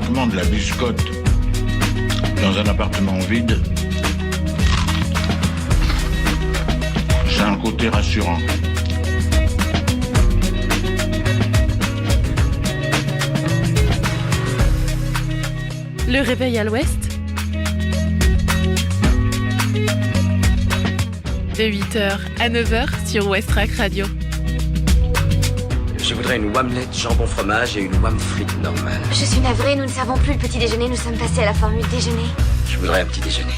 craquement de la biscotte dans un appartement vide, c'est un côté rassurant. Le réveil à l'ouest, de 8h à 9h sur Westrack Radio. Je voudrais une omelette jambon fromage et une omelette frite normale. Je suis navrée, nous ne servons plus le petit déjeuner, nous sommes passés à la formule déjeuner. Je voudrais un petit déjeuner.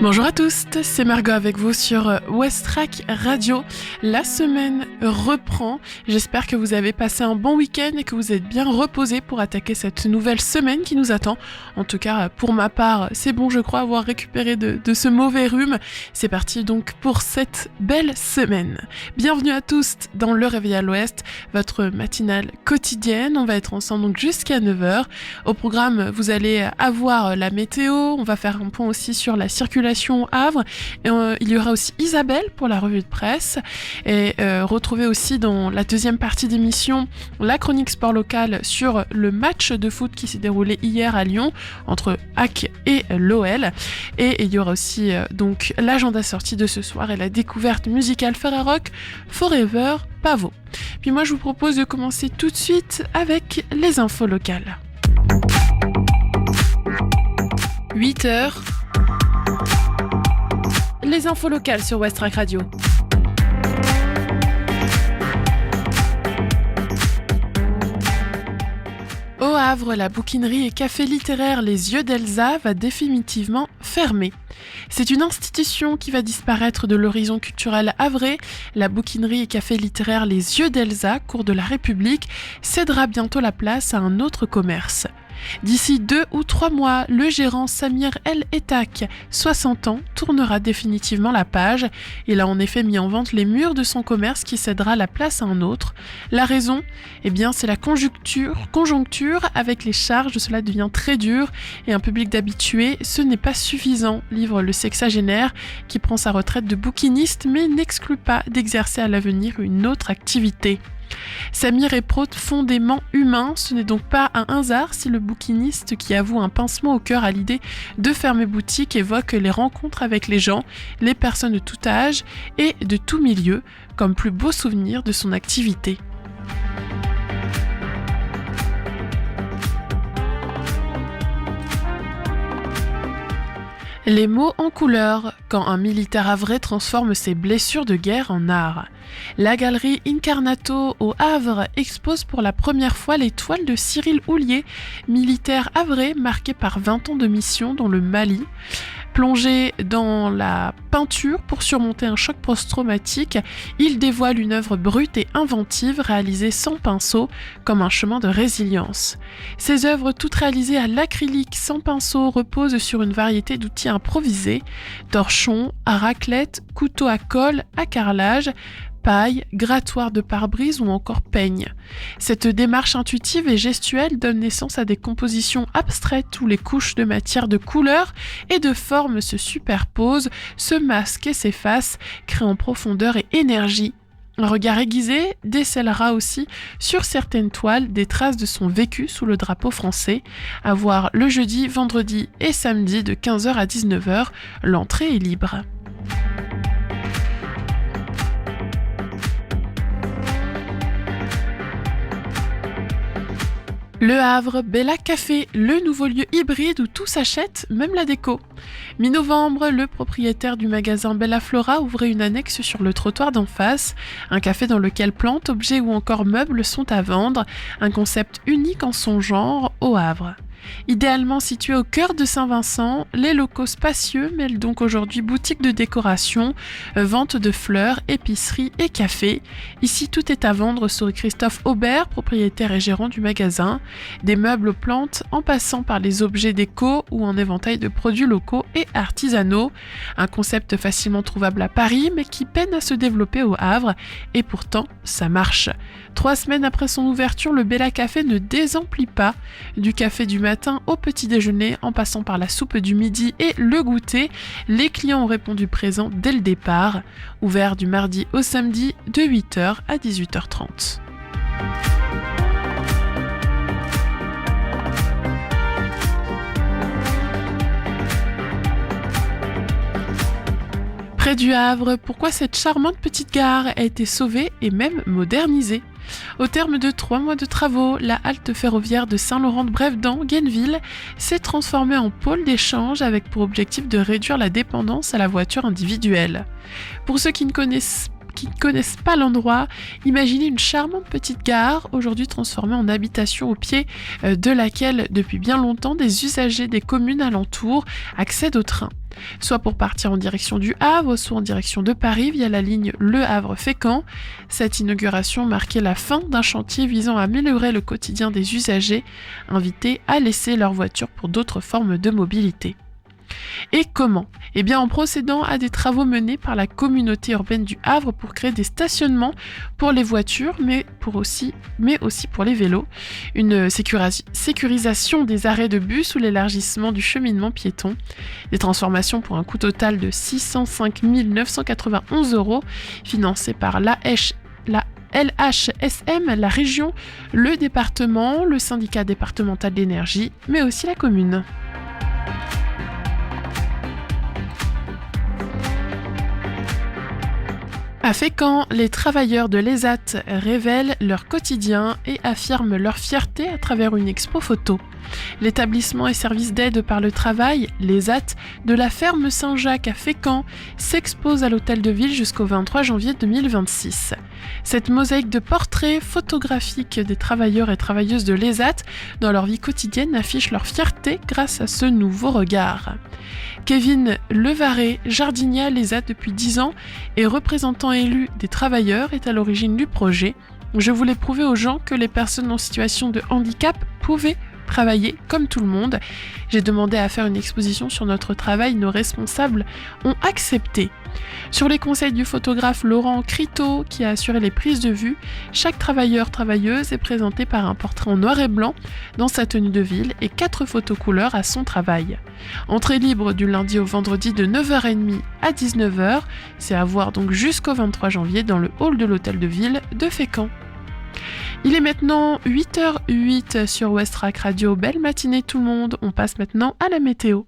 Bonjour à tous, c'est Margot avec vous sur Westrack Radio. La semaine reprend. J'espère que vous avez passé un bon week-end et que vous êtes bien reposés pour attaquer cette nouvelle semaine qui nous attend. En tout cas, pour ma part, c'est bon, je crois avoir récupéré de ce mauvais rhume. C'est parti donc pour cette belle semaine. Bienvenue à tous dans Le Réveil à l'Ouest, votre matinale quotidienne. On va être ensemble donc jusqu'à 9h. Au programme, vous allez avoir la météo. On va faire un point aussi sur la circulation Havre. Et, il y aura aussi Isabelle pour la revue de presse et retrouver aussi dans la deuxième partie d'émission la chronique sport local sur le match de foot qui s'est déroulé hier à Lyon entre AC et l'OL, et il y aura aussi donc l'agenda sortie de ce soir et la découverte musicale Ferrarock Forever Pavot. Puis moi je vous propose de commencer tout de suite avec les infos locales. 8h, les infos locales sur Westrack Radio. Au Havre, la bouquinerie et café littéraire Les Yeux d'Elsa va définitivement fermer. C'est une institution qui va disparaître de l'horizon culturel havrais. La bouquinerie et café littéraire Les Yeux d'Elsa, cours de la République, cédera bientôt la place à un autre commerce. D'ici 2 ou 3 mois, le gérant Samir El Etak, 60 ans, tournera définitivement la page. Il a en effet mis en vente les murs de son commerce qui cédera la place à un autre. La raison ? Eh bien, c'est la conjoncture. Avec les charges, cela devient très dur et un public d'habitués, ce n'est pas suffisant, livre le sexagénaire qui prend sa retraite de bouquiniste mais n'exclut pas d'exercer à l'avenir une autre activité. Samir est profondément humain, ce n'est donc pas un hasard si le bouquiniste qui avoue un pincement au cœur à l'idée de fermer boutique évoque les rencontres avec les gens, les personnes de tout âge et de tout milieu comme plus beau souvenir de son activité. Les mots en couleur, quand un militaire havrais transforme ses blessures de guerre en art. La galerie Incarnato au Havre expose pour la première fois les toiles de Cyril Houllier, militaire havrais marqué par 20 ans de mission dans le Mali. Plongé dans la peinture pour surmonter un choc post-traumatique, il dévoile une œuvre brute et inventive réalisée sans pinceau, comme un chemin de résilience. Ces œuvres, toutes réalisées à l'acrylique sans pinceau, reposent sur une variété d'outils improvisés, torchons, à raclette, couteaux à colle, à carrelage, paille, grattoir de pare-brise ou encore peigne. Cette démarche intuitive et gestuelle donne naissance à des compositions abstraites où les couches de matière, de couleurs et de formes se superposent, se masquent et s'effacent, créant profondeur et énergie. Un regard aiguisé décèlera aussi sur certaines toiles des traces de son vécu sous le drapeau français. À voir le jeudi, vendredi et samedi de 15h à 19h. L'entrée est libre. Le Havre, Bella Café, le nouveau lieu hybride où tout s'achète, même la déco. Mi-novembre, le propriétaire du magasin Bella Flora ouvrait une annexe sur le trottoir d'en face, un café dans lequel plantes, objets ou encore meubles sont à vendre, un concept unique en son genre au Havre. Idéalement situé au cœur de Saint-Vincent, les locaux spacieux mêlent donc aujourd'hui boutique de décoration, vente de fleurs, épicerie et café. Ici, tout est à vendre sur Christophe Aubert, propriétaire et gérant du magasin. Des meubles aux plantes, en passant par les objets déco ou un éventail de produits locaux et artisanaux. Un concept facilement trouvable à Paris, mais qui peine à se développer au Havre. Et pourtant, ça marche. 3 semaines après son ouverture, le Bella Café ne désemplit pas. Du café du matin au petit déjeuner, en passant par la soupe du midi et le goûter, les clients ont répondu présent dès le départ. Ouvert du mardi au samedi de 8h à 18h30. Près du Havre, pourquoi cette charmante petite gare a été sauvée et même modernisée ? Au terme de 3 mois de travaux, la halte ferroviaire de Saint-Laurent-de-Brève-dans-Guenneville s'est transformée en pôle d'échange avec pour objectif de réduire la dépendance à la voiture individuelle. Pour ceux qui ne connaissent pas l'endroit, imaginez une charmante petite gare, aujourd'hui transformée en habitation au pied de laquelle, depuis bien longtemps, des usagers des communes alentours accèdent au train. Soit pour partir en direction du Havre, soit en direction de Paris via la ligne Le Havre-Fécamp. Cette inauguration marquait la fin d'un chantier visant à améliorer le quotidien des usagers, invités à laisser leur voiture pour d'autres formes de mobilité. Et comment ? Eh bien en procédant à des travaux menés par la communauté urbaine du Havre pour créer des stationnements pour les voitures, mais aussi pour les vélos, une sécurisation des arrêts de bus ou l'élargissement du cheminement piéton, des transformations pour un coût total de 605 991 €, financés par la LHSM, la région, le département, le syndicat départemental d'énergie, mais aussi la commune. À Fécamp, les travailleurs de l'ESAT révèlent leur quotidien et affirment leur fierté à travers une expo photo. L'établissement et service d'aide par le travail, l'ESAT, de la ferme Saint-Jacques à Fécamp, s'expose à l'hôtel de ville jusqu'au 23 janvier 2026. Cette mosaïque de portraits photographiques des travailleurs et travailleuses de l'ESAT dans leur vie quotidienne affiche leur fierté grâce à ce nouveau regard. Kevin Levaré, jardinier à l'ESAT depuis 10 ans et représentant élu des travailleurs, est à l'origine du projet. Je voulais prouver aux gens que les personnes en situation de handicap pouvaient travailler comme tout le monde. J'ai demandé à faire une exposition sur notre travail, nos responsables ont accepté. Sur les conseils du photographe Laurent Criteau, qui a assuré les prises de vue, chaque travailleur-travailleuse est présenté par un portrait en noir et blanc dans sa tenue de ville et 4 photos couleurs à son travail. Entrée libre du lundi au vendredi de 9h30 à 19h, c'est à voir donc jusqu'au 23 janvier dans le hall de l'hôtel de ville de Fécamp. Il est maintenant 8h08 sur Westrack Radio. Belle matinée tout le monde, on passe maintenant à la météo.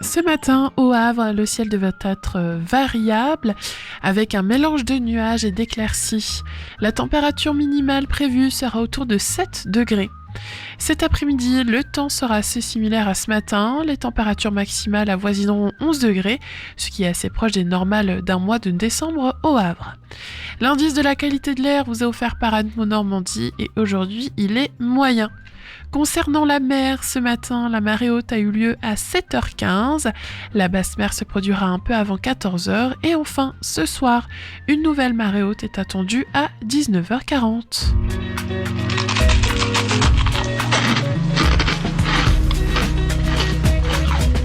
Ce matin, au Havre, le ciel devait être variable avec un mélange de nuages et d'éclaircies. La température minimale prévue sera autour de 7 degrés. Cet après-midi, le temps sera assez similaire à ce matin. Les températures maximales avoisineront 11 degrés, ce qui est assez proche des normales d'un mois de décembre au Havre. L'indice de la qualité de l'air vous est offert par Atmo Normandie et aujourd'hui, il est moyen. Concernant la mer, ce matin, la marée haute a eu lieu à 7h15. La basse mer se produira un peu avant 14h. Et enfin, ce soir, une nouvelle marée haute est attendue à 19h40.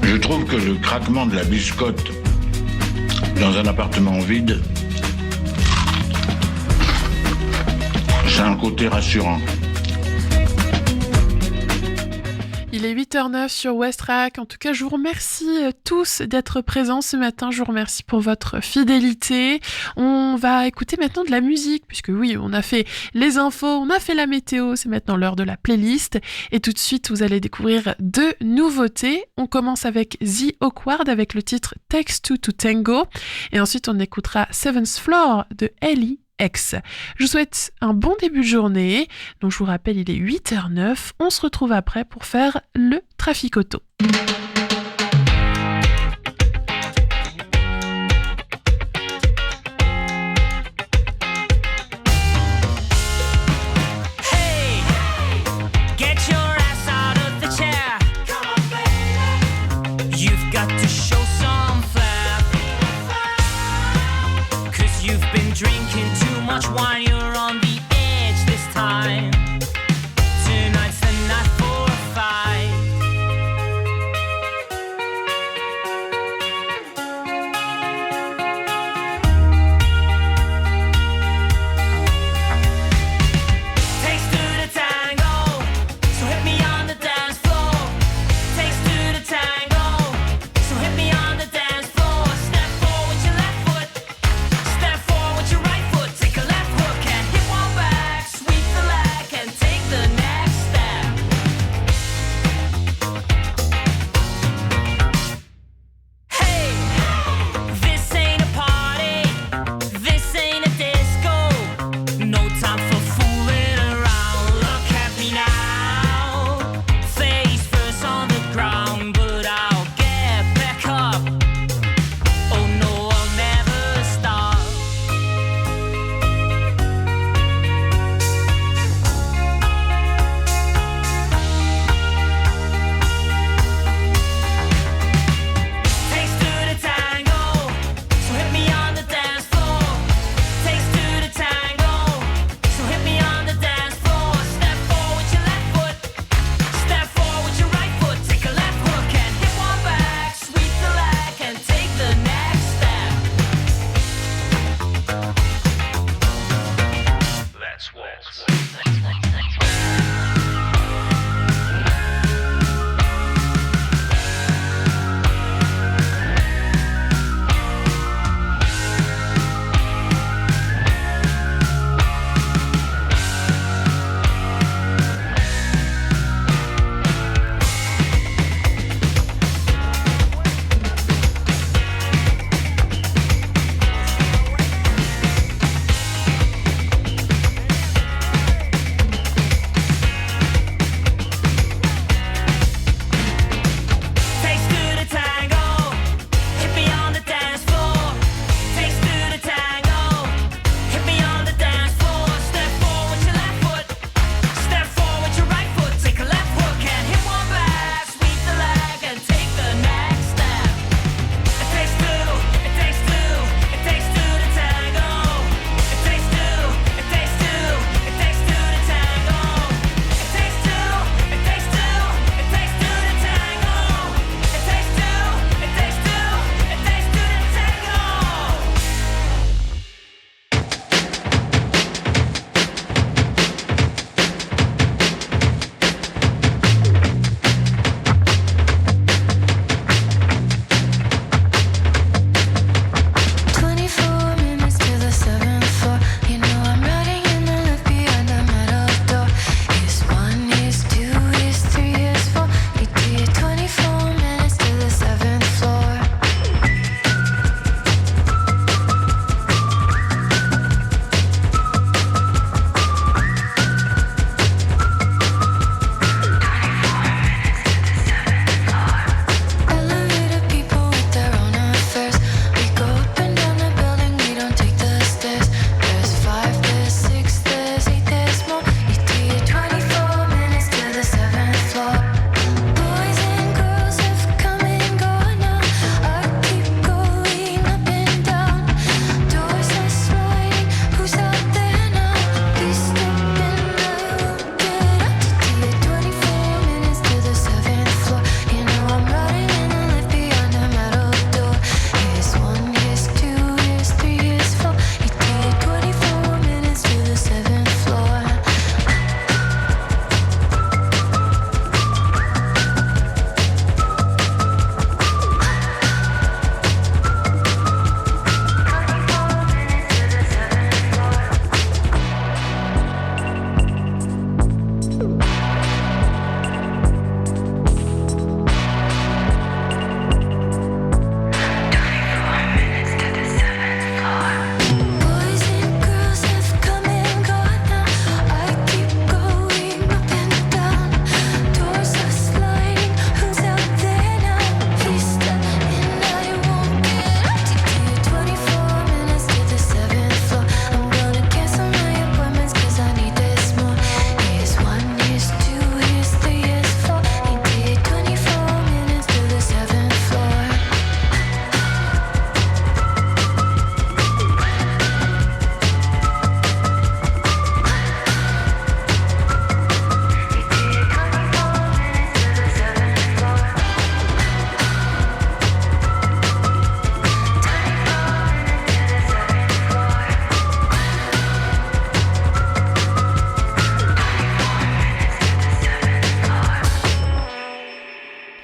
Je trouve que le craquement de la biscotte dans un appartement vide, c'est un côté rassurant. Il est 8h09 sur Westrack. En tout cas, je vous remercie tous d'être présents ce matin. Je vous remercie pour votre fidélité. On va écouter maintenant de la musique, puisque oui, on a fait les infos, on a fait la météo. C'est maintenant l'heure de la playlist. Et tout de suite, vous allez découvrir 2 nouveautés. On commence avec The Awkward avec le titre Takes Two to Tango. Et ensuite, on écoutera Seventh Floor de Ellie X. Je vous souhaite un bon début de journée. Donc je vous rappelle, il est 8h09. On se retrouve après pour faire le trafic auto. Drinking too much wine, you're on the edge this time. Tonight's the night for a fight. Takes two to tango, so hit me on the dance floor. Takes two to tango, so hit me on the dance floor. Step forward with your left foot, step forward with your right foot. Take a left hook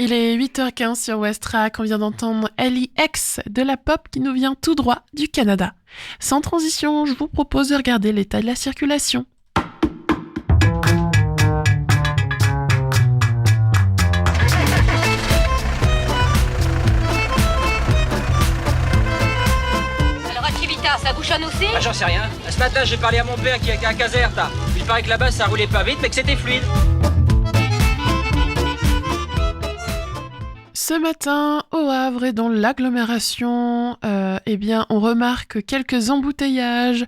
Il est 8h15 sur Westrack, on vient d'entendre LIX de la pop qui nous vient tout droit du Canada. Sans transition, je vous propose de regarder l'état de la circulation. Alors à Civita, ça bouchonne aussi? Ah, j'en sais rien. Ce matin, j'ai parlé à mon père qui était à Caserta. Il paraît que là-bas, ça roulait pas vite, mais que c'était fluide. Ce matin, au Havre et dans l'agglomération, on remarque quelques embouteillages,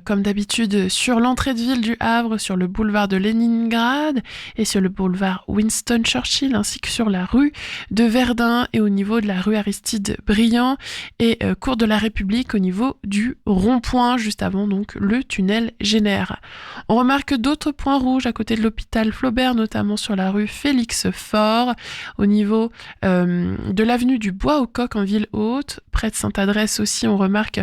comme d'habitude sur l'entrée de ville du Havre, sur le boulevard de Leningrad et sur le boulevard Winston Churchill, ainsi que sur la rue de Verdun et au niveau de la rue Aristide Briand et cours de la République au niveau du rond-point, juste avant donc le tunnel Génère. On remarque d'autres points rouges à côté de l'hôpital Flaubert, notamment sur la rue Félix Faure, au niveau de l'avenue du Bois aux Coqs en ville haute. Près de Sainte-Adresse aussi, on remarque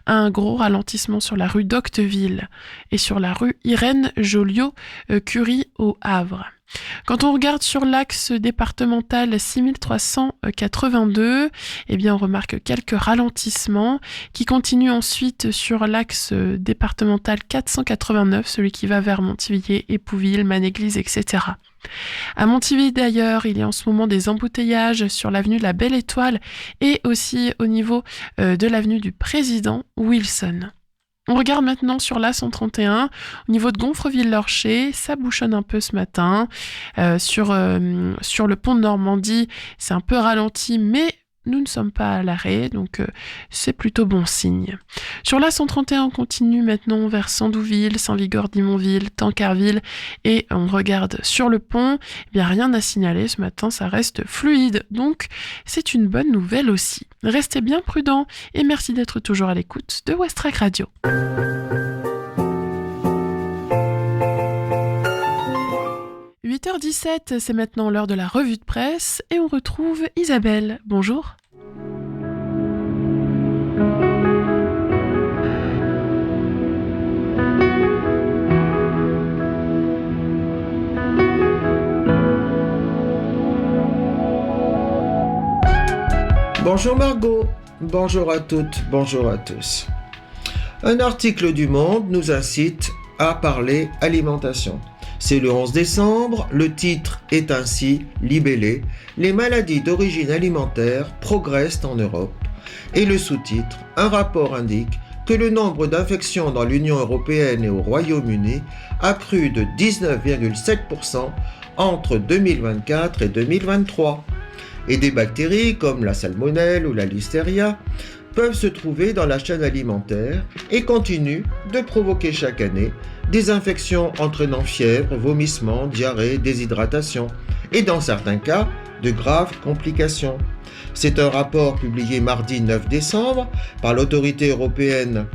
un gros ralentissement sur la rue d'Octeville et sur la rue Irène Joliot-Curie au Havre. Quand on regarde sur l'axe départemental 6382, on remarque quelques ralentissements qui continuent ensuite sur l'axe départemental 489, celui qui va vers Montivilliers, Épouville, Manéglise, etc. À Montivilliers d'ailleurs, il y a en ce moment des embouteillages sur l'avenue de la Belle Étoile et aussi au niveau de l'avenue du Président Wilson. On regarde maintenant sur l'A131, au niveau de Gonfreville-Lorcher, ça bouchonne un peu ce matin. Sur le pont de Normandie, c'est un peu ralenti, mais nous ne sommes pas à l'arrêt, donc c'est plutôt bon signe. Sur l'A131, on continue maintenant vers Sandouville, Saint-Vigor-d'Imonville, Tancarville, et on regarde sur le pont, rien à signaler ce matin, ça reste fluide, donc c'est une bonne nouvelle aussi. Restez bien prudents et merci d'être toujours à l'écoute de Westrack Radio. « 8h17, c'est maintenant l'heure de la revue de presse et on retrouve Isabelle. Bonjour. Bonjour Margot, bonjour à toutes, bonjour à tous. Un article du Monde nous incite à parler alimentation. C'est le 11 décembre, le titre est ainsi libellé « Les maladies d'origine alimentaire progressent en Europe » et le sous-titre « Un rapport indique que le nombre d'infections dans l'Union européenne et au Royaume-Uni a cru de 19,7% entre 2024 et 2023 » et des bactéries comme la salmonelle ou la listeria peuvent se trouver dans la chaîne alimentaire et continuent de provoquer chaque année des infections entraînant fièvre, vomissements, diarrhée, déshydratation et dans certains cas, de graves complications. C'est un rapport publié mardi 9 décembre par l'Autorité européenne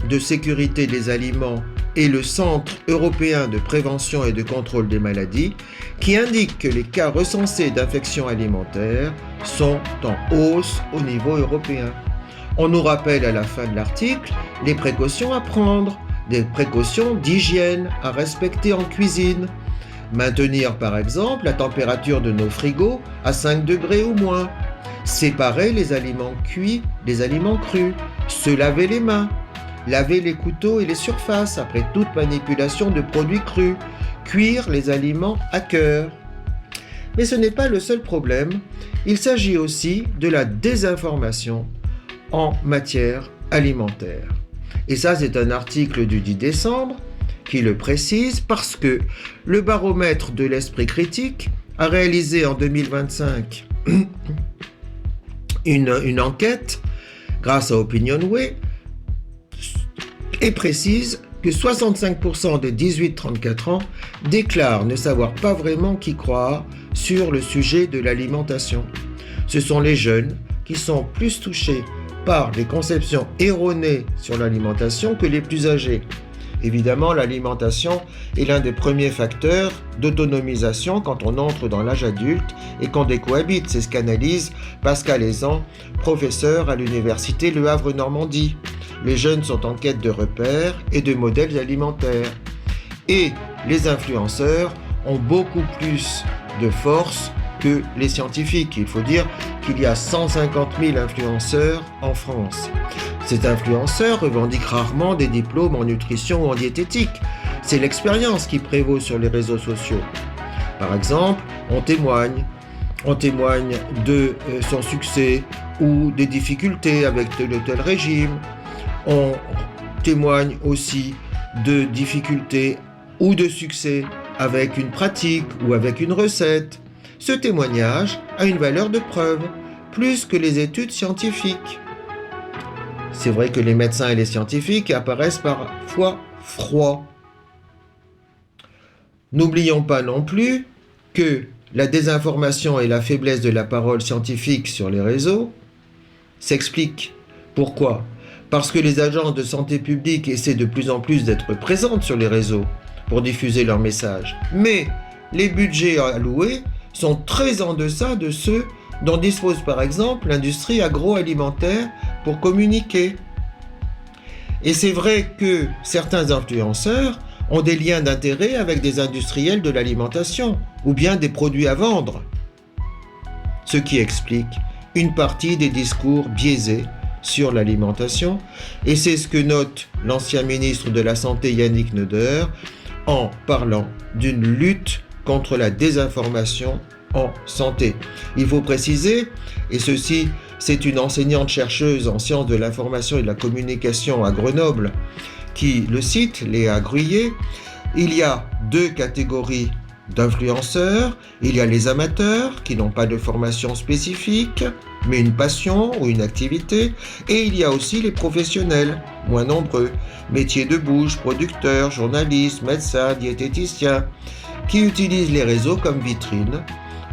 de sécurité des aliments et le Centre européen de prévention et de contrôle des maladies qui indique que les cas recensés d'infections alimentaires sont en hausse au niveau européen. On nous rappelle à la fin de l'article les précautions à prendre, des précautions d'hygiène à respecter en cuisine. Maintenir par exemple la température de nos frigos à 5 degrés ou moins. Séparer les aliments cuits des aliments crus. Se laver les mains. Laver les couteaux et les surfaces après toute manipulation de produits crus. Cuire les aliments à cœur. Mais ce n'est pas le seul problème. Il s'agit aussi de la désinformation en matière alimentaire. Et ça, c'est un article du 10 décembre qui le précise parce que le baromètre de l'esprit critique a réalisé en 2025 une enquête grâce à Opinionway et précise que 65% des 18-34 ans déclarent ne savoir pas vraiment qui croire sur le sujet de l'alimentation. Ce sont les jeunes qui sont plus touchés par des conceptions erronées sur l'alimentation que les plus âgés. Évidemment, l'alimentation est l'un des premiers facteurs d'autonomisation quand on entre dans l'âge adulte et qu'on décohabite. C'est ce qu'analyse Pascal Aizan, professeur à l'université Le Havre-Normandie. Les jeunes sont en quête de repères et de modèles alimentaires. Et les influenceurs ont beaucoup plus de force que les scientifiques. Il faut dire qu'il y a 150 000 influenceurs en France. Ces influenceurs revendiquent rarement des diplômes en nutrition ou en diététique. C'est l'expérience qui prévaut sur les réseaux sociaux. Par exemple, on témoigne de son succès ou des difficultés avec tel ou tel régime. On témoigne aussi de difficultés ou de succès avec une pratique ou avec une recette. Ce témoignage a une valeur de preuve, plus que les études scientifiques. C'est vrai que les médecins et les scientifiques apparaissent parfois froids. N'oublions pas non plus que la désinformation et la faiblesse de la parole scientifique sur les réseaux s'expliquent. Pourquoi ? Parce que les agences de santé publique essaient de plus en plus d'être présentes sur les réseaux pour diffuser leurs messages. Mais les budgets alloués sont très en deçà de ceux dont dispose par exemple l'industrie agroalimentaire pour communiquer. Et c'est vrai que certains influenceurs ont des liens d'intérêt avec des industriels de l'alimentation ou bien des produits à vendre. Ce qui explique une partie des discours biaisés sur l'alimentation, et c'est ce que note l'ancien ministre de la Santé Yannick Neuder en parlant d'une lutte contre la désinformation en santé. Il faut préciser, et ceci c'est une enseignante-chercheuse en sciences de l'information et de la communication à Grenoble qui le cite, Léa Gruyé, il y a deux catégories d'influenceurs. Il y a les amateurs qui n'ont pas de formation spécifique, mais une passion ou une activité. Et il y a aussi les professionnels, moins nombreux, métiers de bouche, producteurs, journalistes, médecins, diététiciens, qui utilisent les réseaux comme vitrine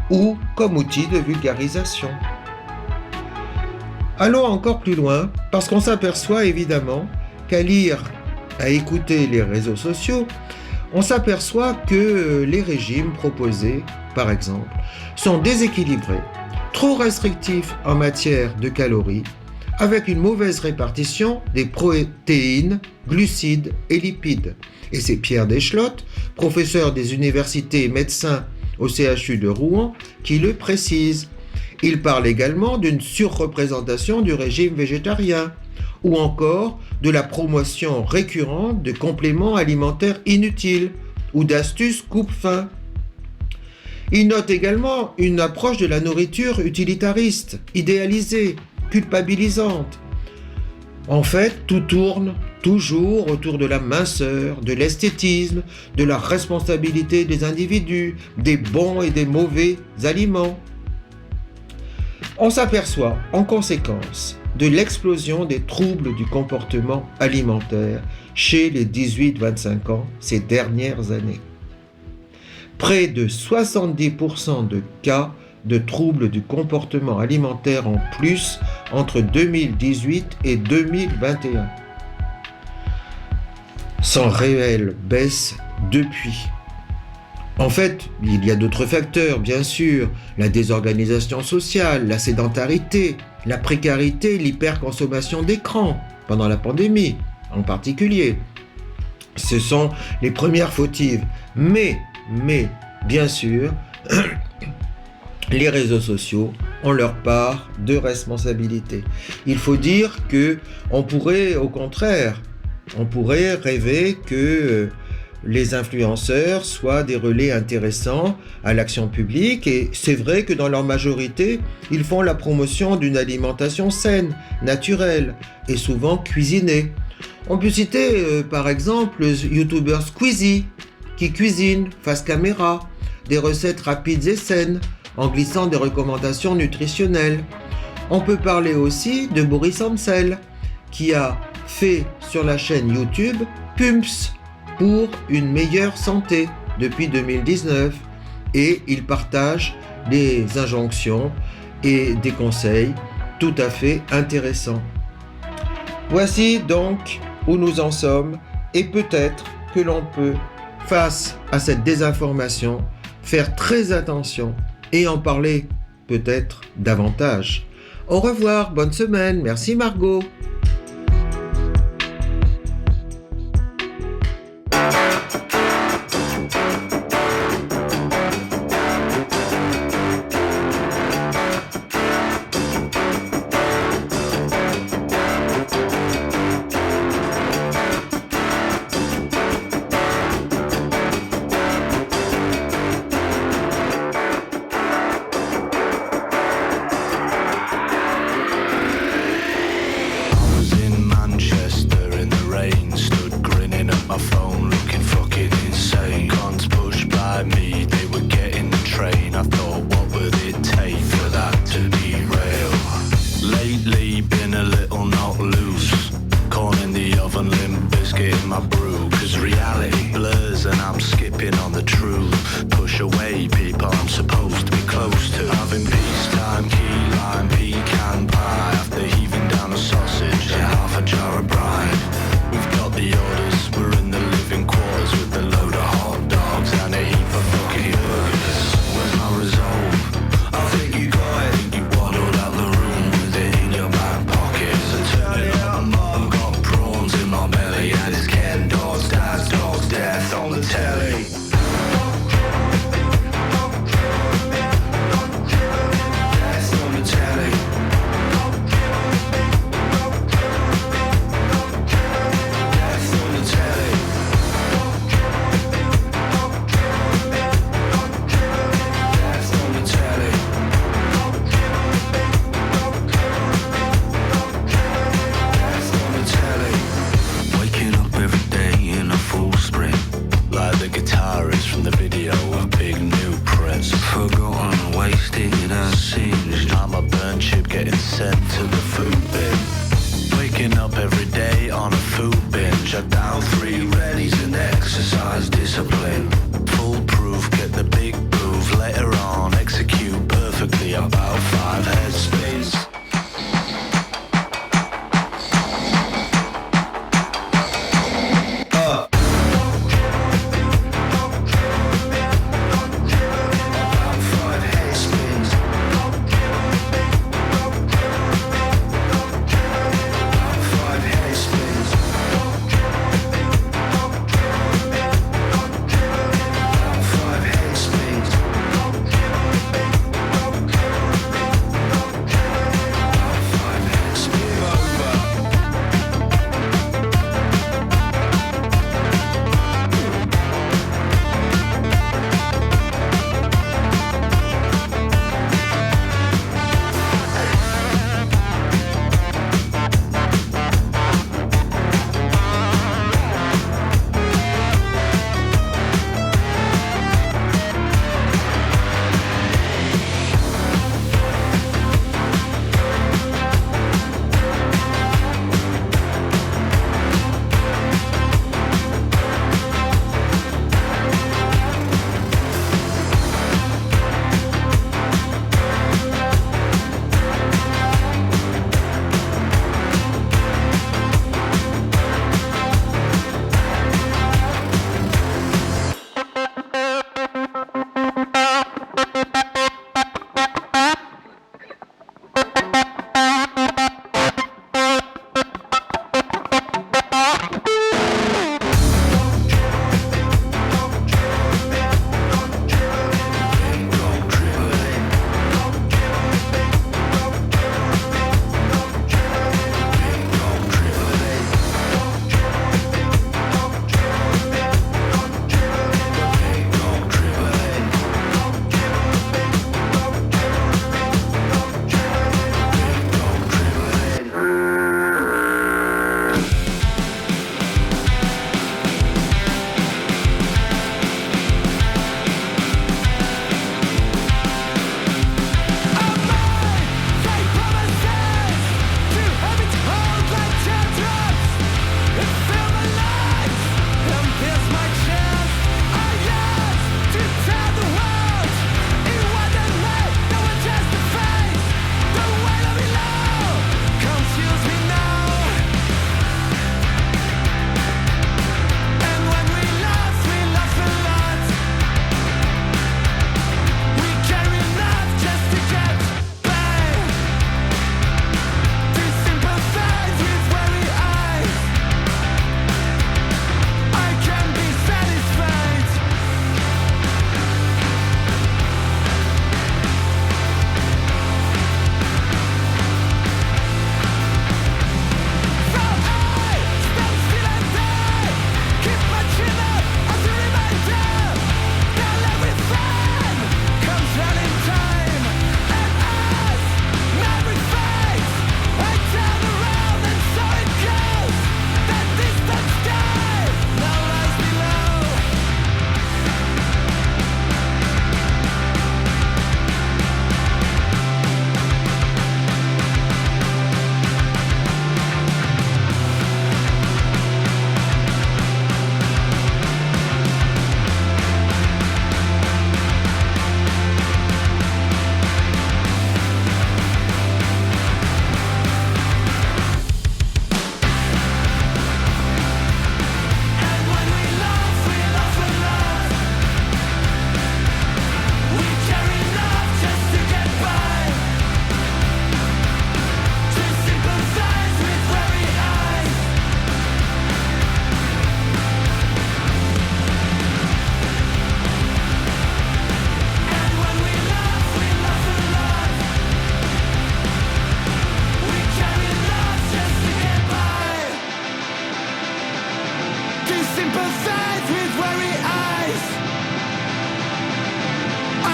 ou comme outil de vulgarisation. Allons encore plus loin, parce qu'on s'aperçoit évidemment qu'à lire, à écouter les réseaux sociaux, on s'aperçoit que les régimes proposés, par exemple, sont déséquilibrés, trop restrictifs en matière de calories, avec une mauvaise répartition des protéines, glucides et lipides. Et c'est Pierre Deschlotte, professeur des universités et médecin au CHU de Rouen, qui le précise. Il parle également d'une surreprésentation du régime végétarien, ou encore de la promotion récurrente de compléments alimentaires inutiles ou d'astuces coupe-faim. Il note également une approche de la nourriture utilitariste, idéalisée, culpabilisante. En fait, tout tourne toujours autour de la minceur, de l'esthétisme, de la responsabilité des individus, des bons et des mauvais aliments. On s'aperçoit en conséquence de l'explosion des troubles du comportement alimentaire chez les 18-25 ans ces dernières années. Près de 70% de cas de troubles du comportement alimentaire en plus entre 2018 et 2021, sans réelle baisse depuis. En fait, il y a d'autres facteurs, bien sûr, la désorganisation sociale, la sédentarité, la précarité, l'hyperconsommation d'écran, pendant la pandémie en particulier. Ce sont les premières fautives. Mais, bien sûr, les réseaux sociaux ont leur part de responsabilité. Il faut dire que on pourrait, au contraire, rêver que les influenceurs soient des relais intéressants à l'action publique, et c'est vrai que dans leur majorité, ils font la promotion d'une alimentation saine, naturelle et souvent cuisinée. On peut citer par exemple le youtubeur Squeezie qui cuisine face caméra des recettes rapides et saines en glissant des recommandations nutritionnelles. On peut parler aussi de Boris Hamsel qui a fait sur la chaîne YouTube Pumps pour une meilleure santé depuis 2019, et il partage des injonctions et des conseils tout à fait intéressants. Voici donc où nous en sommes, et peut-être que l'on peut, face à cette désinformation, faire très attention et en parler peut-être davantage. Au revoir, bonne semaine, merci Margot. through. Push away people I'm supposed to be close to. Having peacetime, key lime, pecan pie. After heaving down a sausage and half a jar of brine. We've got the orders, we're in the living quarters with a load of hot dogs and a heap of fucking burgers. Where's my resolve? I think you got it. Think you waddled out the room with it in your back pocket. So turn it up, I've got prawns in my belly and it's Ken dogs, dad's dogs, death on the telly. Death on the telly.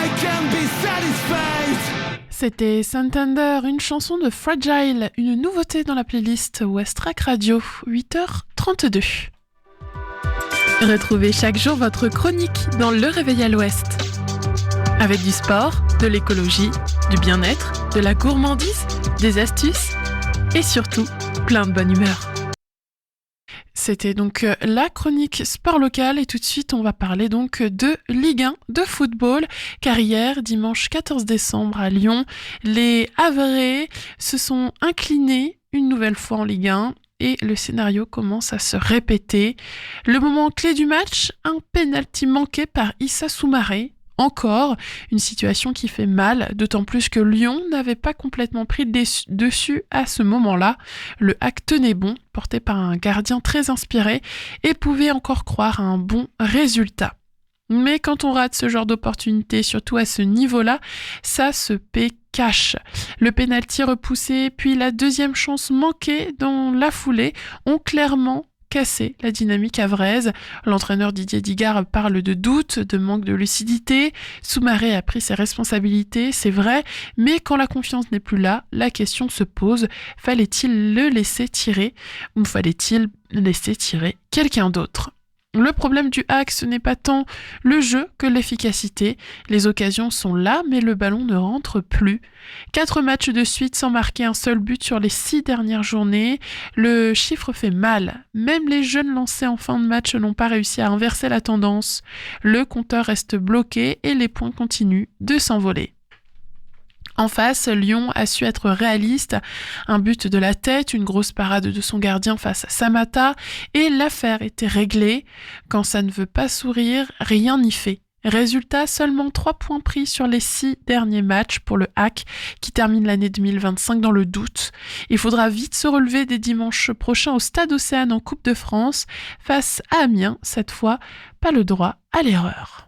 I can be satisfied. C'était Santander, une chanson de Fragile, une nouveauté dans la playlist West Track Radio, 8h32. Retrouvez chaque jour votre chronique dans Le Réveil à l'Ouest. Avec du sport, de l'écologie, du bien-être, de la gourmandise, des astuces et surtout plein de bonne humeur. C'était donc la chronique sport local et tout de suite on va parler donc de Ligue 1 de football car hier, dimanche 14 décembre à Lyon, les Havrais se sont inclinés une nouvelle fois en Ligue 1 et le scénario commence à se répéter. Le moment clé du match, un penalty manqué par Issa Soumaré. Encore une situation qui fait mal, d'autant plus que Lyon n'avait pas complètement pris dessus à ce moment-là. Le hack tenait bon, porté par un gardien très inspiré, et pouvait encore croire à un bon résultat. Mais quand on rate ce genre d'opportunité, surtout à ce niveau-là, ça se paie cash. Le pénalty repoussé, puis la deuxième chance manquée dans la foulée ont clairement cassé la dynamique havraise. L'entraîneur Didier Digard parle de doute, de manque de lucidité. Soumaré a pris ses responsabilités, c'est vrai, mais quand la confiance n'est plus là, la question se pose, fallait-il le laisser tirer ou fallait-il laisser tirer quelqu'un d'autre ? Le problème du hack, ce n'est pas tant le jeu que l'efficacité. Les occasions sont là, mais le ballon ne rentre plus. 4 matchs de suite sans marquer un seul but sur les 6 dernières journées. Le chiffre fait mal. Même les jeunes lancés en fin de match n'ont pas réussi à inverser la tendance. Le compteur reste bloqué et les points continuent de s'envoler. En face, Lyon a su être réaliste, un but de la tête, une grosse parade de son gardien face à Samatta, et l'affaire était réglée. Quand ça ne veut pas sourire, rien n'y fait. Résultat, seulement 3 points pris sur les 6 derniers matchs pour le hack, qui termine l'année 2025 dans le doute. Il faudra vite se relever dès dimanche prochain au Stade Océane en Coupe de France, face à Amiens, cette fois, pas le droit à l'erreur.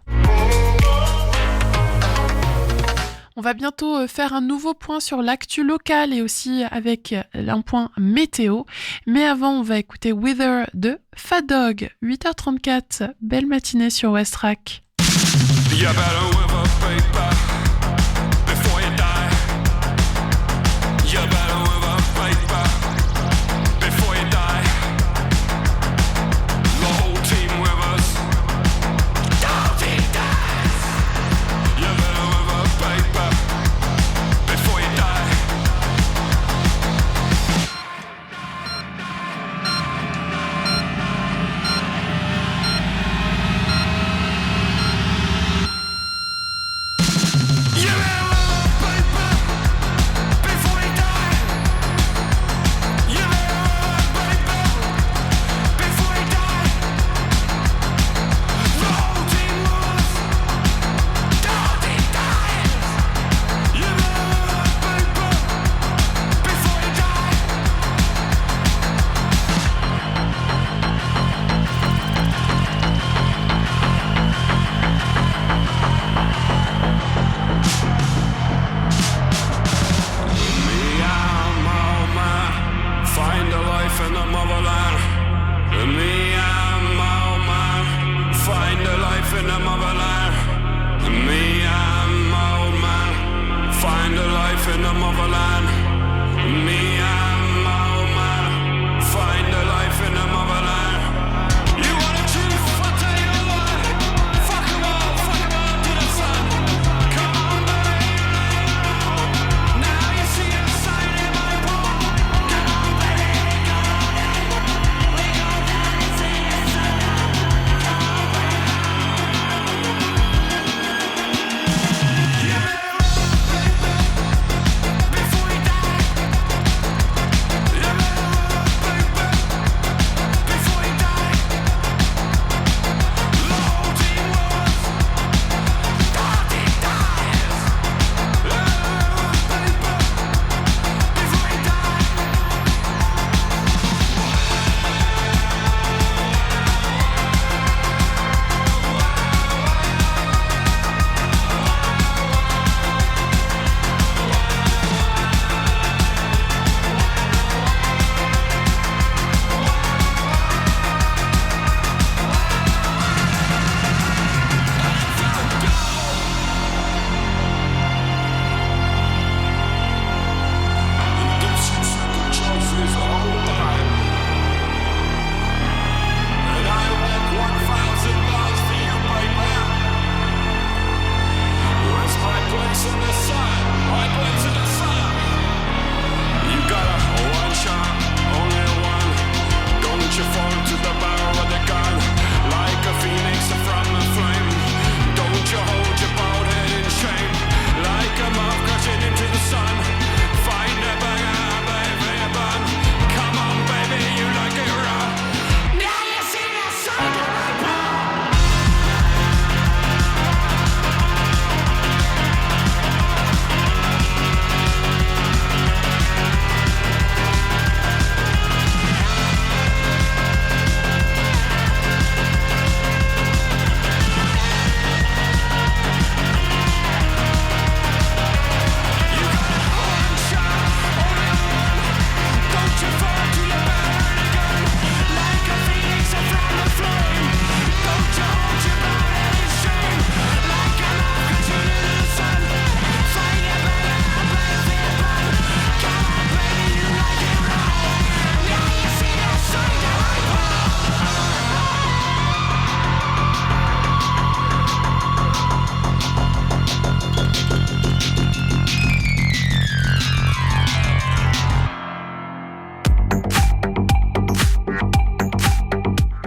On va bientôt faire un nouveau point sur l'actu locale et aussi avec un point météo. Mais avant, on va écouter Wither de Fat Dog. 8h34, belle matinée sur West Track. Before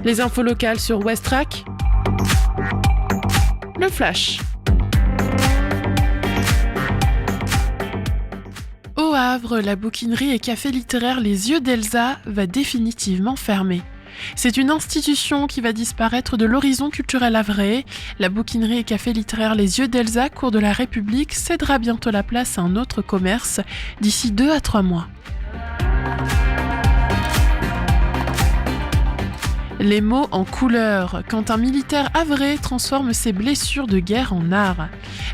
Les infos locales sur Westrack. Le flash. Au Havre, la bouquinerie et café littéraire Les Yeux d'Elsa va définitivement fermer. C'est une institution qui va disparaître de l'horizon culturel havrais. La bouquinerie et café littéraire Les Yeux d'Elsa, cours de la République, cédera bientôt la place à un autre commerce d'ici 2 à 3 mois. Les mots en couleur, quand un militaire havrais transforme ses blessures de guerre en art.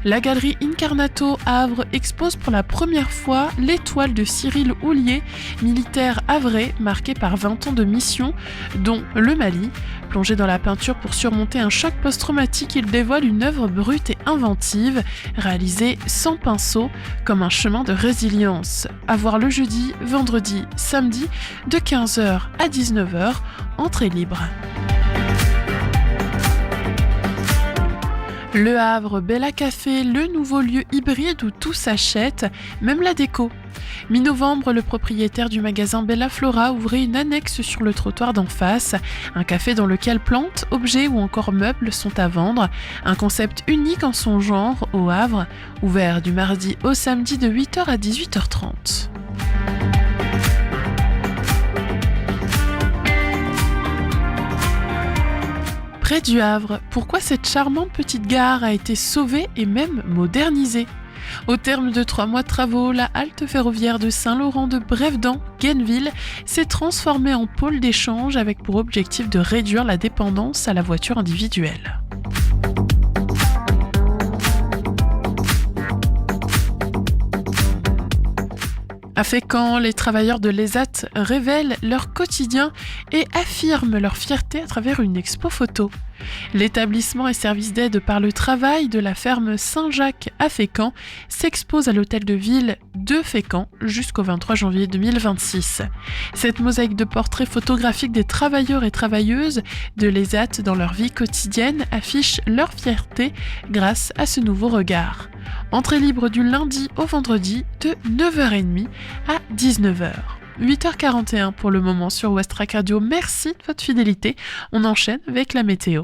La galerie Incarnato Havre expose pour la première fois l'étoile de Cyril Houllier, militaire havrais marqué par 20 ans de mission, dont le Mali. Plongé dans la peinture pour surmonter un choc post-traumatique, il dévoile une œuvre brute et inventive, réalisée sans pinceau, comme un chemin de résilience. À voir le jeudi, vendredi, samedi, de 15h à 19h, entrée libre. Le Havre, Bella Café, le nouveau lieu hybride où tout s'achète, même la déco. Mi-novembre, le propriétaire du magasin Bella Flora ouvrait une annexe sur le trottoir d'en face, un café dans lequel plantes, objets ou encore meubles sont à vendre, un concept unique en son genre au Havre, ouvert du mardi au samedi de 8h à 18h30. Près du Havre, pourquoi cette charmante petite gare a été sauvée et même modernisée ? Au terme de 3 mois de travaux, la halte ferroviaire de Saint-Laurent de Brévedan, Guenneville, s'est transformée en pôle d'échange avec pour objectif de réduire la dépendance à la voiture individuelle. À Fécamp, les travailleurs de l'ESAT révèlent leur quotidien et affirment leur fierté à travers une expo photo. L'établissement et service d'aide par le travail de la ferme Saint-Jacques à Fécamp s'expose à l'hôtel de ville de Fécamp jusqu'au 23 janvier 2026. Cette mosaïque de portraits photographiques des travailleurs et travailleuses de l'ESAT dans leur vie quotidienne affiche leur fierté grâce à ce nouveau regard. Entrée libre du lundi au vendredi de 9h30 à 19h. 8h41 pour le moment sur Westrack Radio. Merci de votre fidélité. On enchaîne avec la météo.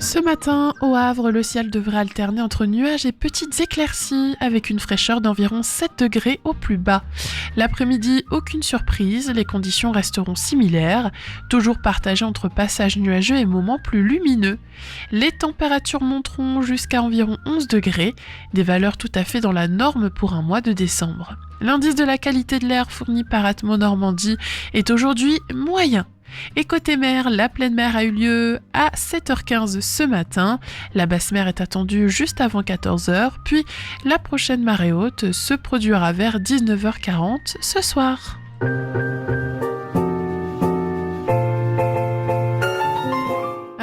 Ce matin, au Havre, le ciel devrait alterner entre nuages et petites éclaircies avec une fraîcheur d'environ 7 degrés au plus bas. L'après-midi, aucune surprise, les conditions resteront similaires, toujours partagées entre passages nuageux et moments plus lumineux. Les températures monteront jusqu'à environ 11 degrés, des valeurs tout à fait dans la norme pour un mois de décembre. L'indice de la qualité de l'air fourni par Atmo Normandie est aujourd'hui moyen. Et côté mer, la pleine mer a eu lieu à 7h15 ce matin. La basse mer est attendue juste avant 14h, puis la prochaine marée haute se produira vers 19h40 ce soir.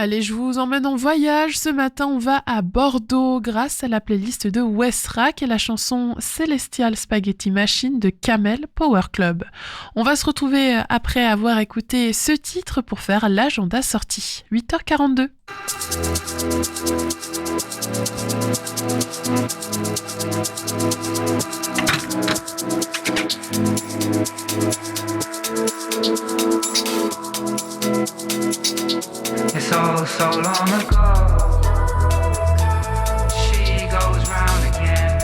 Allez, je vous emmène en voyage. Ce matin, on va à Bordeaux grâce à la playlist de Westrack et la chanson Celestial Spaghetti Machine de Camel Power Club. On va se retrouver après avoir écouté ce titre pour faire l'agenda sortie. 8h42. It's all so long ago. She goes round again.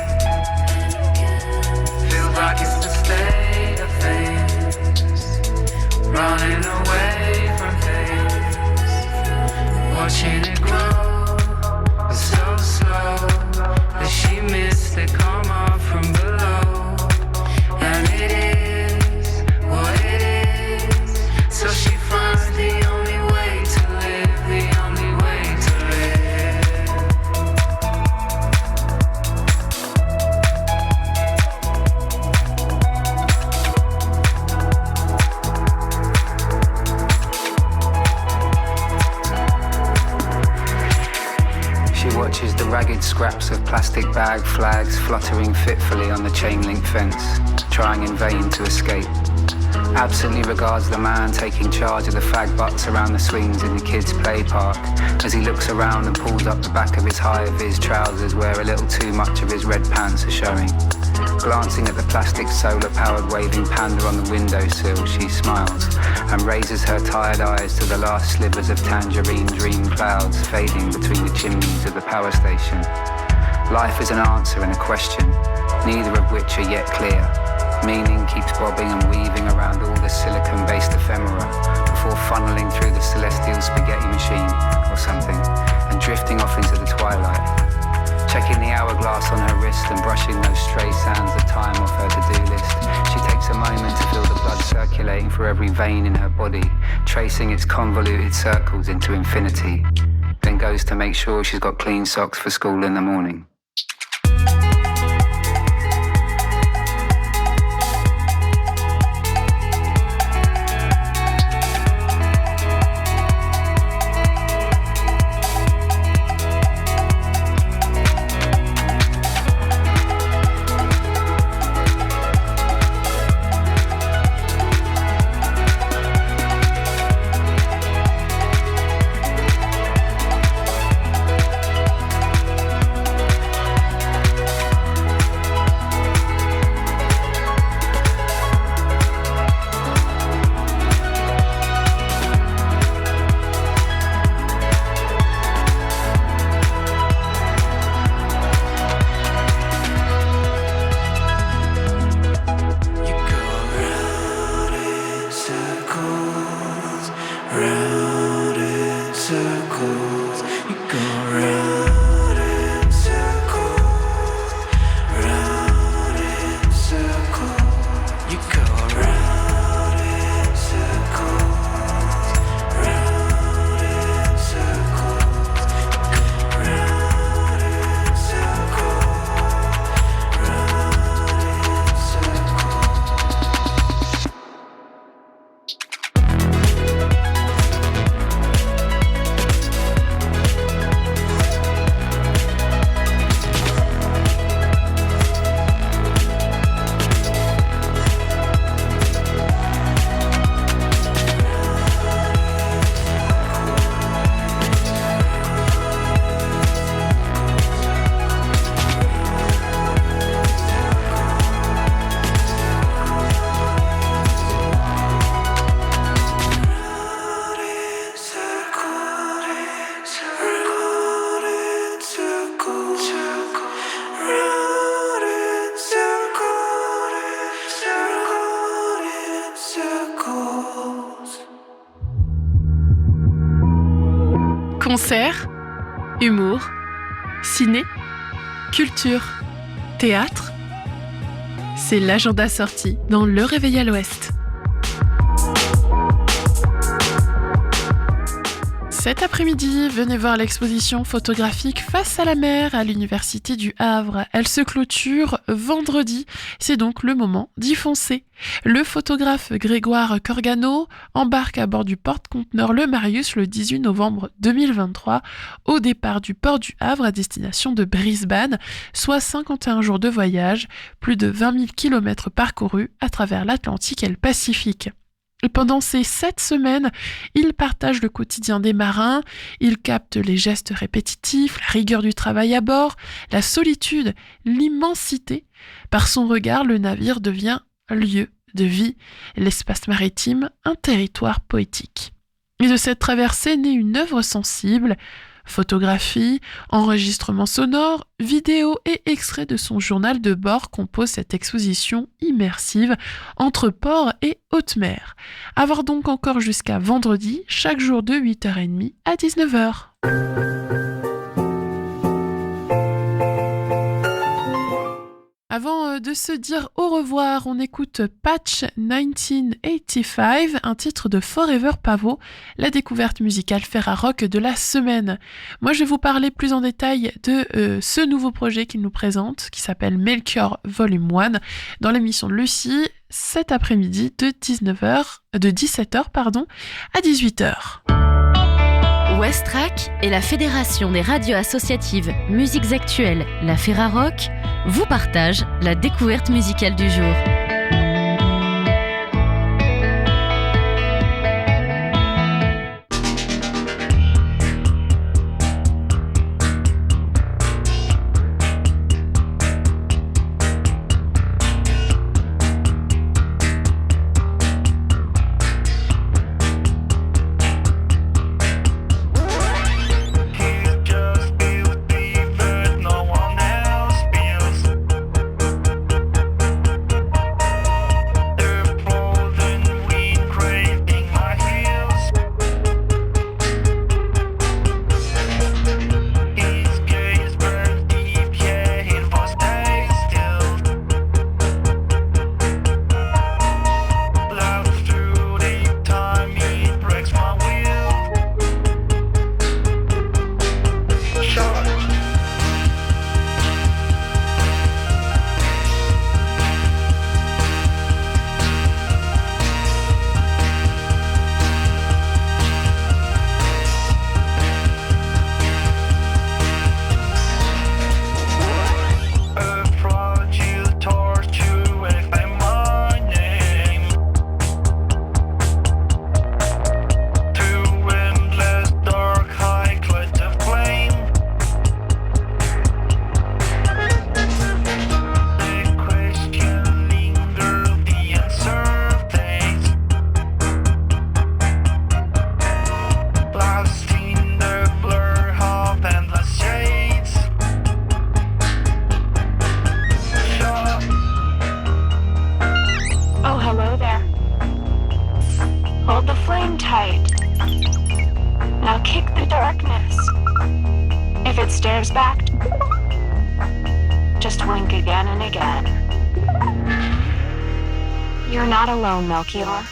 Feels like it's the state of things. Running away from things. Watching it grow. It's so slow that she missed it come up from below. And it is what it is. So she finds the only way to live, the only way to live. She watches the ragged scraps of plastic bag flags fluttering fitfully on the chain link fence, trying in vain to escape. absently regards the man taking charge of the fag butts around the swings in the kids' play park as he looks around and pulls up the back of his high-vis trousers where a little too much of his red pants are showing. Glancing at the plastic solar-powered waving panda on the windowsill, she smiles and raises her tired eyes to the last slivers of tangerine dream clouds fading between the chimneys of the power station. Life is an answer and a question, neither of which are yet clear. Meaning keeps bobbing and weaving around all the silicon-based ephemera before funneling through the celestial spaghetti machine or something and drifting off into the twilight. Checking the hourglass on her wrist and brushing those stray sands of time off her to-do list, she takes a moment to feel the blood circulating through every vein in her body, tracing its convoluted circles into infinity, then goes to make sure she's got clean socks for school in the morning. Concerts, humour, ciné, culture, théâtre. C'est l'agenda sorti dans Le Réveil à l'Ouest. Cet après-midi, venez voir l'exposition photographique Face à la mer à l'Université du Havre. Elle se clôture vendredi, c'est donc le moment d'y foncer. Le photographe Grégoire Corgano embarque à bord du porte-conteneur Le Marius le 18 novembre 2023 au départ du port du Havre à destination de Brisbane, soit 51 jours de voyage, plus de 20 000 km parcourus à travers l'Atlantique et le Pacifique. Et pendant ces 7 semaines, il partage le quotidien des marins, il capte les gestes répétitifs, la rigueur du travail à bord, la solitude, l'immensité. Par son regard, le navire devient un lieu de vie, l'espace maritime, un territoire poétique. Et de cette traversée naît une œuvre sensible, photographie, enregistrement sonore, vidéo et extraits de son journal de bord composent cette exposition immersive entre port et haute mer. À voir donc encore jusqu'à vendredi, chaque jour de 8h30 à 19h. Avant de se dire au revoir, on écoute Patch 1985, un titre de Forever Pavot, la découverte musicale Ferrarock de la semaine. Moi, je vais vous parler plus en détail de ce nouveau projet qu'il nous présente, qui s'appelle Melchior Volume 1, dans l'émission de Lucie, cet après-midi de 17h à 18h. Westrack et la Fédération des radios associatives Musiques Actuelles, la Ferrarock, vous partagent la découverte musicale du jour. contact. Just wink again and again. You're not alone, Melchior.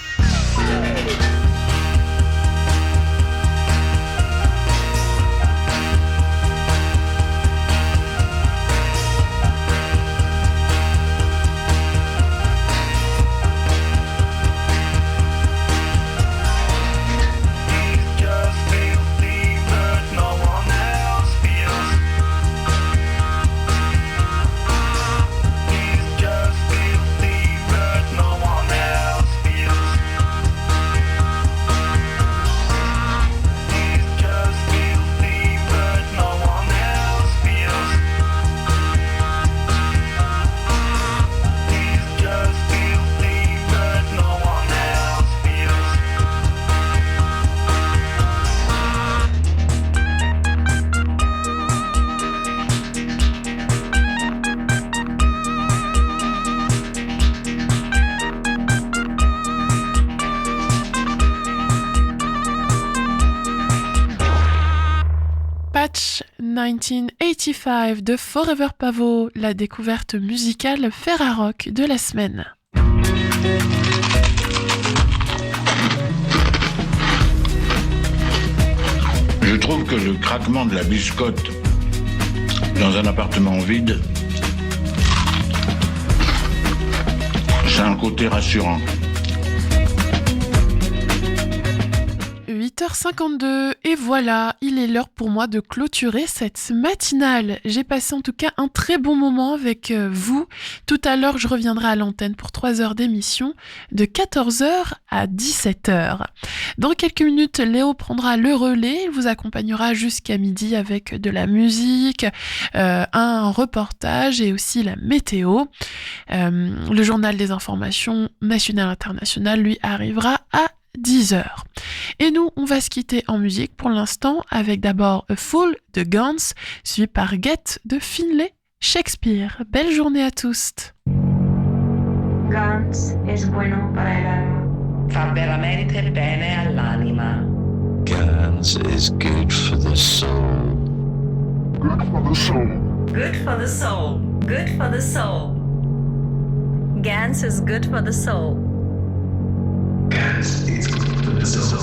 Patch 1985 de Forever Pavot, la découverte musicale Ferrarock de la semaine. Je trouve que le craquement de la biscotte dans un appartement vide, c'est un côté rassurant. 8h52 et voilà, il est l'heure pour moi de clôturer cette matinale. J'ai passé en tout cas un très bon moment avec vous. Tout à l'heure, je reviendrai à l'antenne pour 3 heures d'émission de 14h à 17h. Dans quelques minutes, Léo prendra le relais. Il vous accompagnera jusqu'à midi avec de la musique, un reportage et aussi la météo. Le journal des informations nationales et internationales, lui, arrivera à 10h. Et nous, on va se quitter en musique pour l'instant avec d'abord A Fool de Guns, suivi par Get de Finlay Shakespeare. Belle journée à tous. Guns es bueno para el alma. Fa veramente bene all'anima. Guns is good for the soul. Good for the soul. Good for the soul. Good for the soul. Gans is good for the soul. Gans is good for the soul.